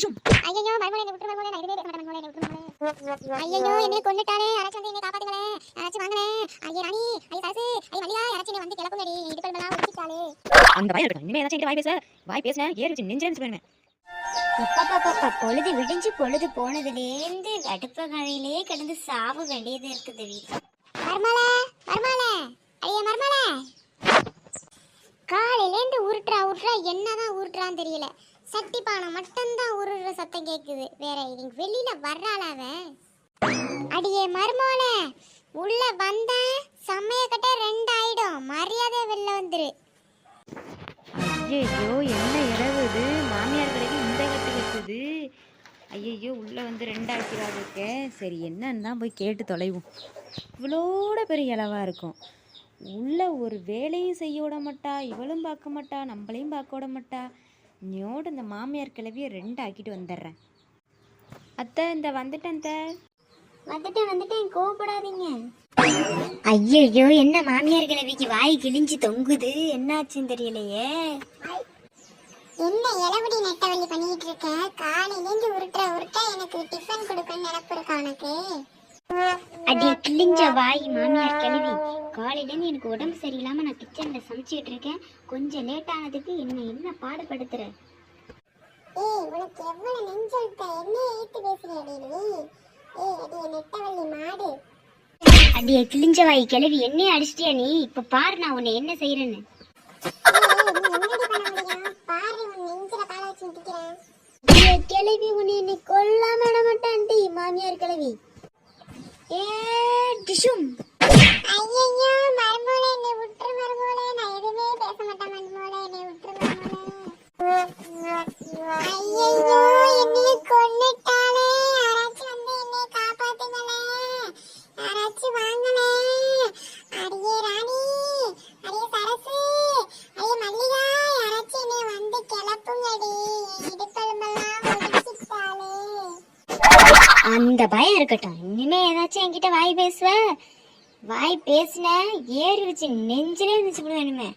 டிஷும். ஐயோ மர்மோளே என்ன விட்டுரு மர்மோளே, நான் இதுவே பேச மாட்டேன் மர்மோளே, என்ன விட்டுரு மர்மோளே. ஐயோ என்னைய கொன்னுட்டாளே, யாராச்சும் வந்து என்னை காப்பாத்துங்களே, யாராச்சும் வாங்களே. ஐயே ராணி, ஐயே சரசு, ஐயே மல்லிகா, யாராச்சும் என்னை வந்து கிளப்புங்கடி, இடுப்பெல்லாம் ஒடிச்சிட்டாளே. அந்த பயம் இருக்கட்டும். இனிமே ஏதாச்சும் என்கிட்ட வாய் பேசுனேன் ஏறி வச்சு நெஞ்சிலே வச்சு போயிடுவேன். பொழுது விடிஞ்சு பொழுது போனதுலேருந்து அடுப்ப கரையிலே கிடந்து சாவு வேண்டியது இருக்குது வீட்டில். மர்மோளே, மர்மோளே, ஐயே மர்மோளே. காலையிலேருந்து உருட்டுறா என்னதான் உருட்டுறான்னு தெரியல. சட்டி பானை மட்டும்தான் உருடுற சத்தம் கேக்குது. வேற இங்க வெளியில வர்றாளாவ. அடியே மர்மோளே, உள்ள வந்த சமைய கட்ட 2 ஆயிடும். மரியாதை வெளில வந்துரு. ஐயோ என்ன இரவுது, மாமியார் கடைக்கு இந்த கட்டு கட்டுது. ஐயோ உள்ள வந்து 2 ஆக்கிராது இருக்க. சரி என்னன்னு தான் போய் கேட்டு தொலைவோம். இவ்வளோட பெரிய இளவா இருக்கும். உள்ள ஒரு வேலையும் செய்ய விட மாட்டா, இவளும் பார்க்க மாட்டா, நம்மளையும் பார்க்க விட மாட்டா. இன்னோட இந்த மாமியார் கிளவியை 2 ஆக்கிட்டு வந்துடுறேன். அத்தை இந்த வந்துட்டேன். வந்துட்டேன் கோவப்படாதீங்க. ஐயோ என்ன மாமியார் கிழவிக்கு வாய் கிழிஞ்சு தொங்குது, என்னாச்சுன்னு தெரியலையே. என்ன இளவடி நெட்டவள்ளி பண்ணிட்டு இருக்க? காலையிலேருந்து உருட்ட எனக்கு டிஃபன் கொடுக்கணும்னு நினைப்பு இருக்கா உனக்கு? அடியே கிழிஞ்ச வாய் மாமியார் கிழவி, காலையிலேருந்து எனக்கு உடம்பு சரியில்லாம நான் கிச்சன்ல சமைச்சிட்டு இருக்கேன். கொஞ்சம் லேட் ஆனதுக்கு என்ன பாடுபடுத்துற? ஏய் உனக்கு எவ்வளவு நெஞ்செழுத்த, என்ன ஏத்து பேசுறியடி நீ? ஏய் அடியே நெட்டவள்ளி மாடு. அடியே கிழிஞ்ச வாய் கிழவி, என்னைய அடிச்சிட்டியா நீ? இப்ப பாரு நான் உன்னை என்ன செய்யறேன்னு. கிழவி உன்னை என்னை கொல்லாம விட மாட்டான்டி மாமியார் கிழவி. ஏ டிஷும். ஐயோ மர்மோளே என்னை விட்டுரு மர்மோளே, நான் எதுவுமே பேச மாட்டேன் மர்மோளே, என்னை விட்டுரு மர்மோளே. ஐயோ என்னைய கொன்னுட்டாளே, யாராச்சும் வந்து என்னை காப்பாத்துங்களே, யாராச்சும் வாங்களே. அடியே ராணி, அடியே சரசு, அடியே மல்லிகா, யாராச்சும் என்னை வந்து கிளப்புங்கடி, இடுப்பெலும்பெல்லாம் ஒடிச்சிட்டாளே. அந்த பயம் இருக்கட்டும். இனிமே ஏதாச்சும் என்கிட்ட வாய் பேசுவ, வாய் பேசின ஏறி வச்சு நெஞ்சிலே இருந்துச்சு வேணுமே.